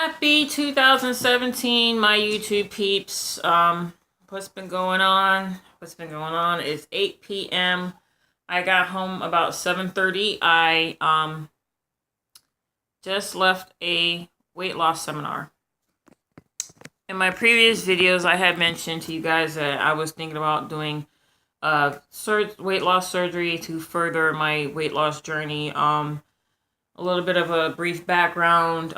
Happy 2017, my YouTube peeps. What's been going on? What's been going on? It's 8 p.m. I got home about 7:30. I just left a weight loss seminar. In my previous videos, I had mentioned to you guys that I was thinking about doing weight loss surgery to further my weight loss journey. A little bit of a brief background.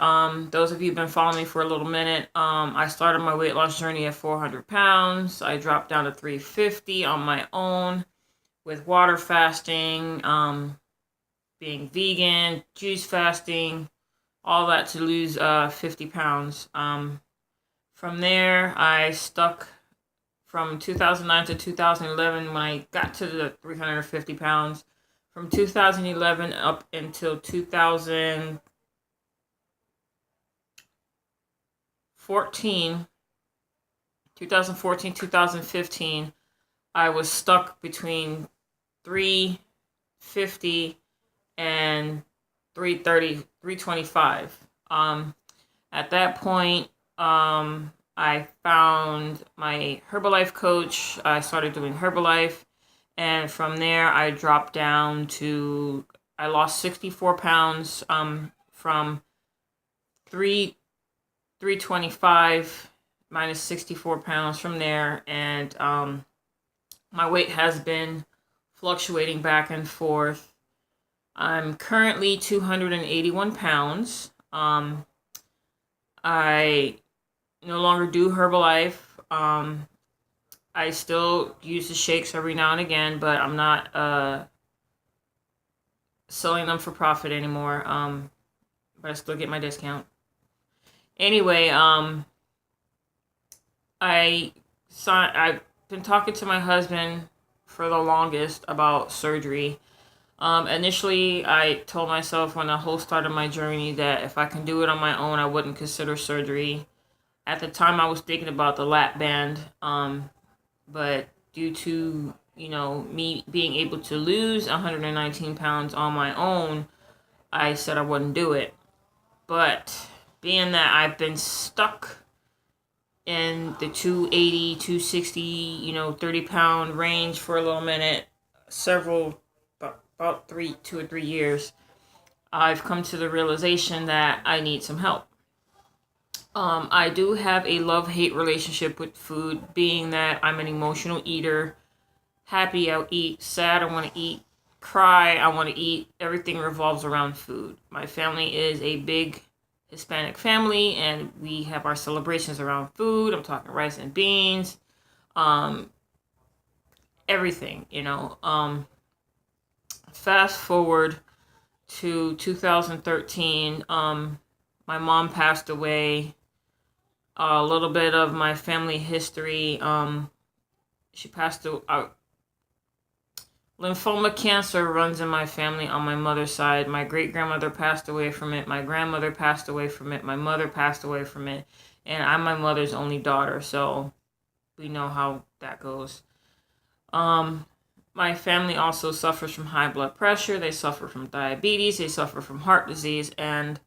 Those of you who've been following me for a little minute, I started my weight loss journey at 400 pounds. I dropped down to 350 on my own with water fasting, being vegan, juice fasting, all that to lose 50 pounds. From there, I stuck from 2009 to 2011 when I got to the 350 pounds. From 2011 up until 2014, 2015, I was stuck between 350 and 330, 325. At that point, I found my Herbalife coach. I started doing Herbalife. And from there, I dropped down to, I lost 64 pounds from 325 minus 64 pounds from there. And my weight has been fluctuating back and forth. I'm currently 281 pounds. I no longer do Herbalife. I still use the shakes every now and again, but I'm not selling them for profit anymore. But I still get my discount. Anyway, I've been talking to my husband for the longest about surgery. Initially, I told myself when I whole started my journey that if I can do it on my own, I wouldn't consider surgery. At the time, I was thinking about the lap band. But due to, me being able to lose 119 pounds on my own, I said I wouldn't do it. But being that I've been stuck in the 280, 260, 30-pound range for a little minute, about 2 or 3 years, I've come to the realization that I need some help. I do have a love-hate relationship with food, being that I'm an emotional eater. Happy, I'll eat. Sad, I want to eat. Cry, I want to eat. Everything revolves around food. My family is a big Hispanic family, and we have our celebrations around food. I'm talking rice and beans. Everything, Fast forward to 2013, my mom passed away. A little bit of my family history. She passed away. Lymphoma cancer runs in my family on my mother's side. My great-grandmother passed away from it. My grandmother passed away from it. My mother passed away from it. And I'm my mother's only daughter, so we know how that goes. My family also suffers from high blood pressure. They suffer from diabetes. They suffer from heart disease. And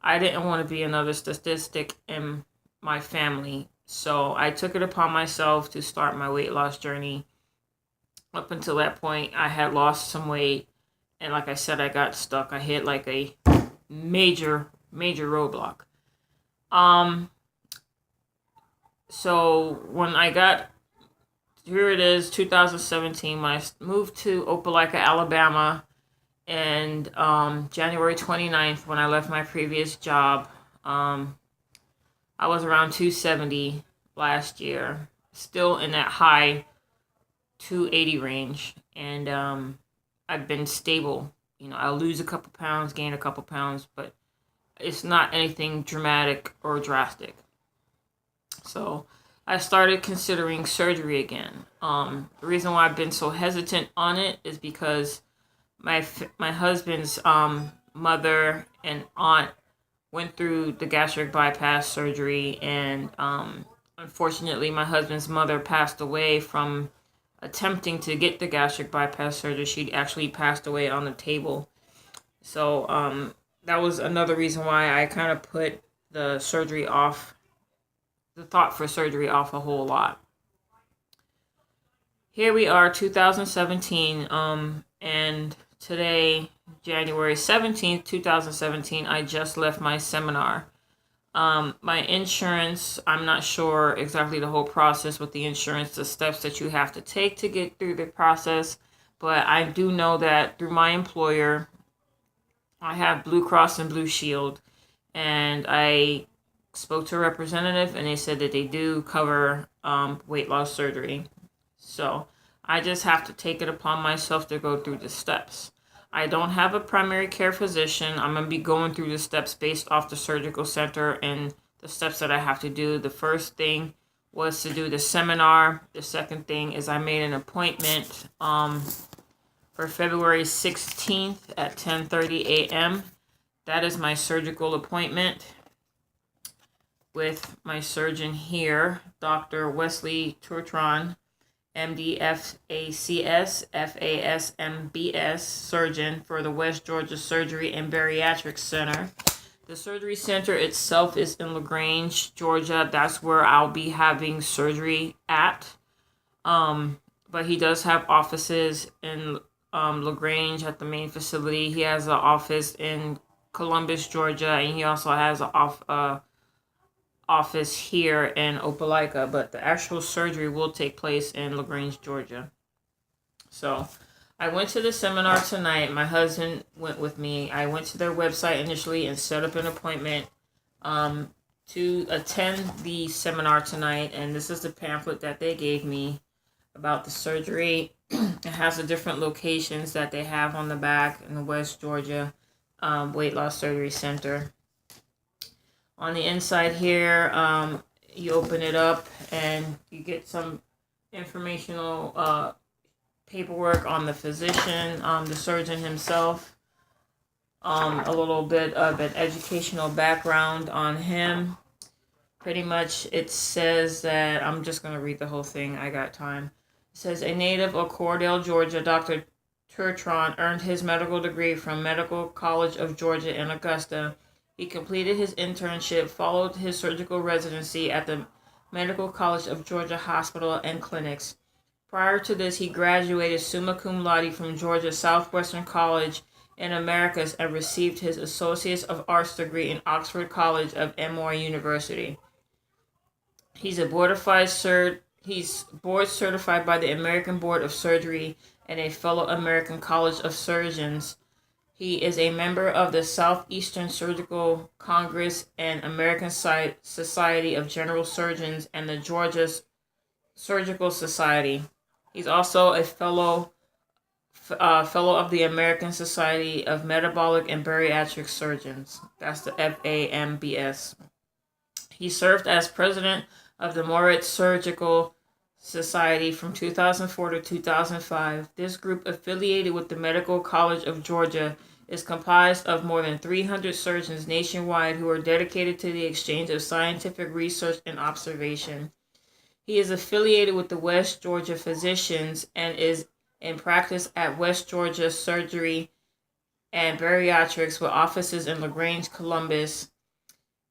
I didn't want to be another statistic in my family, so I took it upon myself to start my weight loss journey. Up until that point, I had lost some weight, and like I said, I got stuck. I hit like a major roadblock. So when I got, here it is, 2017, when I moved to Opelika, Alabama, and January 29th, when I left my previous job, I was around 270 last year, still in that high 280 range, and I've been stable. I'll lose a couple pounds, gain a couple pounds, but it's not anything dramatic or drastic. So I started considering surgery again. The reason why I've been so hesitant on it is because my husband's mother and aunt went through the gastric bypass surgery, and unfortunately my husband's mother passed away from attempting to get the gastric bypass surgery. She actually passed away on the table. So that was another reason why I kind of put the surgery off, the thought for surgery off a whole lot. Here we are, 2017, and today, January 17th, 2017, I just left my seminar. My insurance, I'm not sure exactly the whole process with the insurance, the steps that you have to take to get through the process, but I do know that through my employer, I have Blue Cross and Blue Shield, and I spoke to a representative, and they said that they do cover weight loss surgery. So I just have to take it upon myself to go through the steps. I don't have a primary care physician. I'm going to be going through the steps based off the surgical center and the steps that I have to do. The first thing was to do the seminar. The second thing is I made an appointment for February 16th at 10:30 a.m. That is my surgical appointment with my surgeon here, Dr. Wesley Turtron, MD FACS, FASMBS, surgeon for the West Georgia Surgery and Bariatrics Center. The surgery center itself is in LaGrange, Georgia. That's where I'll be having surgery at. But he does have offices in LaGrange at the main facility. He has an office in Columbus, Georgia, and he also has an office here in Opelika, but the actual surgery will take place in LaGrange, Georgia. So I went to the seminar tonight. My husband went with me. I went to their website initially and set up an appointment to attend the seminar tonight, and this is the pamphlet that they gave me about the surgery. It has the different locations that they have on the back in the West Georgia Weight Loss Surgery Center. On the inside here, you open it up and you get some informational paperwork on the physician, the surgeon himself, a little bit of an educational background on him. Pretty much it says that, I'm just going to read the whole thing, I got time. It says, a native of Cordell, Georgia, Dr. Turtron earned his medical degree from Medical College of Georgia in Augusta. He completed his internship, followed his surgical residency at the Medical College of Georgia Hospital and Clinics. Prior to this, he graduated summa cum laude from Georgia Southwestern College in Americas and received his Associate of Arts degree in Oxford College of Emory University. He's board certified by the American Board of Surgery and a fellow American College of Surgeons. He is a member of the Southeastern Surgical Congress and American Society of General Surgeons and the Georgia Surgical Society. He's also a fellow of the American Society of Metabolic and Bariatric Surgeons. That's the FAMBS. He served as president of the Moritz Surgical Society from 2004 to 2005. This group, affiliated with the Medical College of Georgia, is comprised of more than 300 surgeons nationwide who are dedicated to the exchange of scientific research and observation. He is affiliated with the West Georgia Physicians and is in practice at West Georgia Surgery and Bariatrics with offices in LaGrange, Columbus,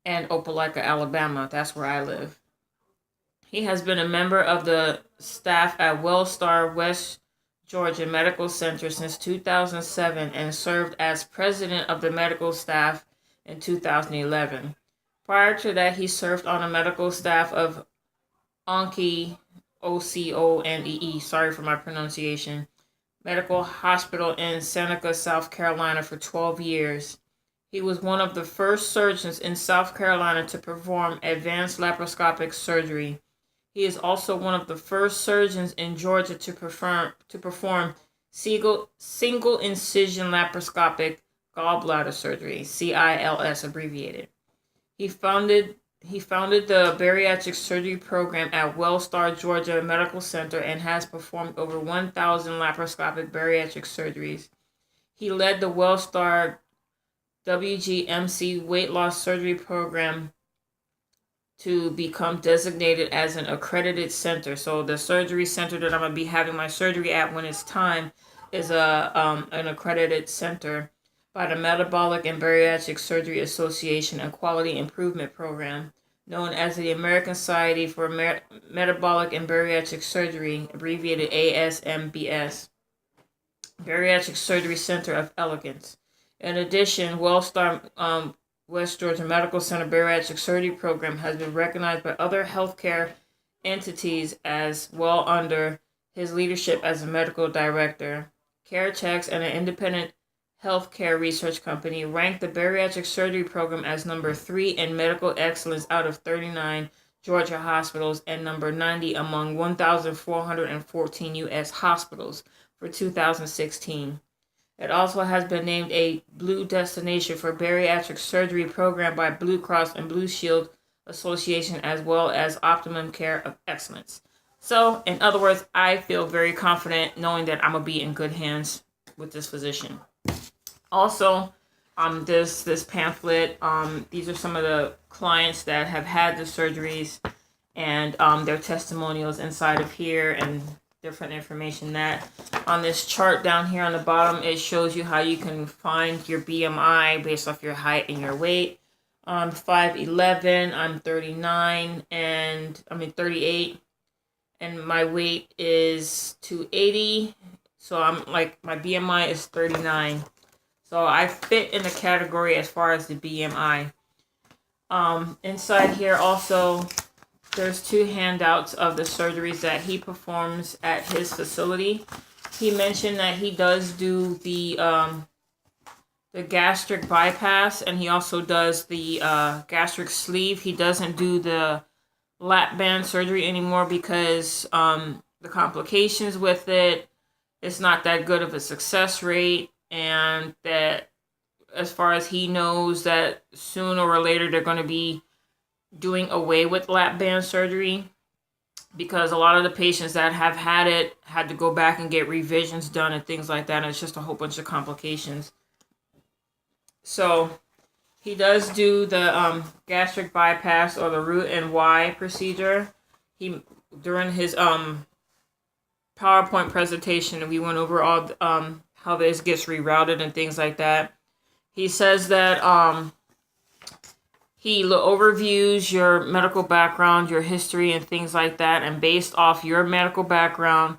and Opelika, Alabama. That's where I live. He has been a member of the staff at Wellstar West Georgia Medical Center since 2007 and served as president of the medical staff in 2011. Prior to that, he served on the medical staff of Onke, OCONEE, sorry for my pronunciation, Medical Hospital in Seneca, South Carolina for 12 years. He was one of the first surgeons in South Carolina to perform advanced laparoscopic surgery. He is also one of the first surgeons in Georgia to perform single incision laparoscopic gallbladder surgery, CILS abbreviated. He founded the bariatric surgery program at Wellstar Georgia Medical Center and has performed over 1,000 laparoscopic bariatric surgeries. He led the Wellstar WGMC weight loss surgery program to become designated as an accredited center. So the surgery center that I'm going to be having my surgery at when it's time is an accredited center by the Metabolic and Bariatric Surgery Association and Quality Improvement Program, known as the American Society for Metabolic and Bariatric Surgery, abbreviated ASMBS, Bariatric Surgery Center of Excellence. In addition, Wellstar West Georgia Medical Center Bariatric Surgery Program has been recognized by other healthcare entities as well under his leadership as a medical director. CareChex and an independent healthcare research company ranked the bariatric surgery program as number 3 in medical excellence out of 39 Georgia hospitals and number 90 among 1,414 U.S. hospitals for 2016. It also has been named a Blue Destination for Bariatric Surgery program by Blue Cross and Blue Shield Association as well as Optimum Care of Excellence. So, in other words, I feel very confident knowing that I'm going to be in good hands with this physician. Also, this pamphlet, these are some of the clients that have had the surgeries and their testimonials inside of here and different information. That on this chart down here on the bottom, it shows you how you can find your BMI based off your height and your weight. 5'11", I'm 38, and my weight is 280, so I'm like, my BMI is 39. So I fit in the category as far as the BMI. Inside here also, there's 2 handouts of the surgeries that he performs at his facility. He mentioned that he does do the gastric bypass, and he also does the gastric sleeve. He doesn't do the lap band surgery anymore because the complications with it, it's not that good of a success rate, and that as far as he knows, that sooner or later they're going to be doing away with lap band surgery, because a lot of the patients that have had it had to go back and get revisions done and things like that, and it's just a whole bunch of complications. So he does do the gastric bypass or the root and Y procedure. During his PowerPoint presentation, we went over all how this gets rerouted and things like that. He says that he overviews your medical background, your history, and things like that, and based off your medical background,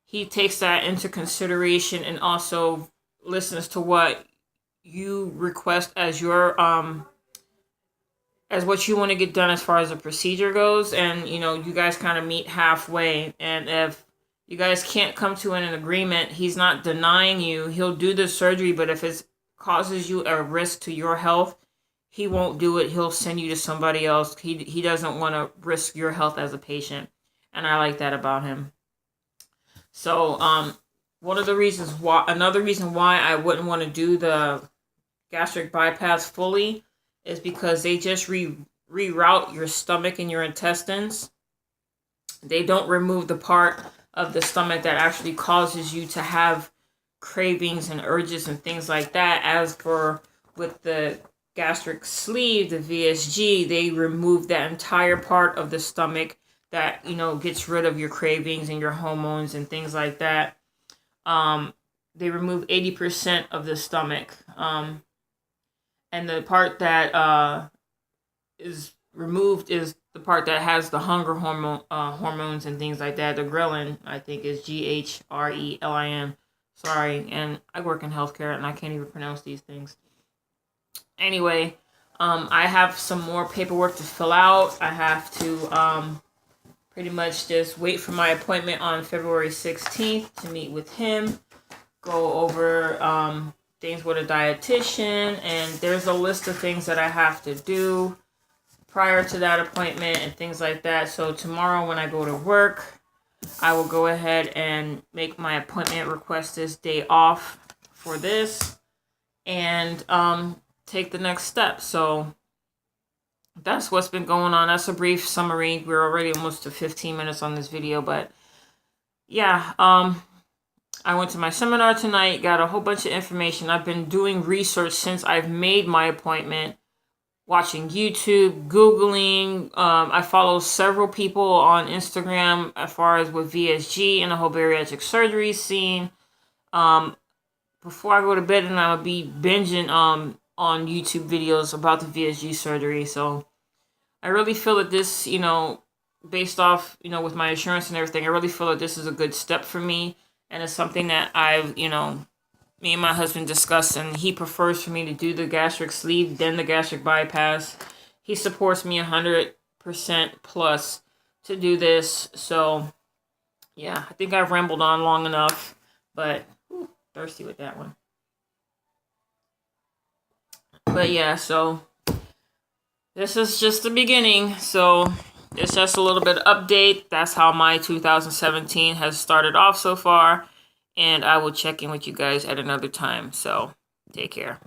he takes that into consideration and also listens to what you request as your as what you want to get done as far as the procedure goes, and you guys kind of meet halfway. And if you guys can't come to an agreement, he's not denying you. He'll do the surgery, but if it causes you a risk to your health, he won't do it. He'll send you to somebody else. He doesn't want to risk your health as a patient, and I like that about him. So another reason why I wouldn't want to do the gastric bypass fully is because they just reroute your stomach and your intestines. They don't remove the part of the stomach that actually causes you to have cravings and urges and things like that. As for with the gastric sleeve, the VSG, they remove that entire part of the stomach that gets rid of your cravings and your hormones and things like that. They remove 80% of the stomach, and the part that is removed is the part that has the hunger hormones and things like that. The ghrelin, I think, is GHRELIN. Sorry, and I work in healthcare and I can't even pronounce these things. Anyway, I have some more paperwork to fill out. I have to pretty much just wait for my appointment on February 16th to meet with him, go over things with a dietitian, and there's a list of things that I have to do prior to that appointment and things like that. So tomorrow when I go to work, I will go ahead and make my appointment, request this day off for this, and take the next step. So that's what's been going on. That's a brief summary. We're already almost to 15 minutes on this video, but yeah, I went to my seminar tonight, got a whole bunch of information. I've been doing research since I've made my appointment, watching YouTube, Googling. I follow several people on Instagram as far as with VSG and the whole bariatric surgery scene. before I go to bed, and I'll be binging on YouTube videos about the VSG surgery. So I really feel that this, based off, with my insurance and everything, I really feel that this is a good step for me, and it's something that I've, me and my husband discussed, and he prefers for me to do the gastric sleeve then the gastric bypass. He supports me 100% plus to do this. So yeah, I think I've rambled on long enough, but thirsty with that one. But yeah, so this is just the beginning. So it's just a little bit of update. That's how my 2017 has started off so far. And I will check in with you guys at another time. So take care.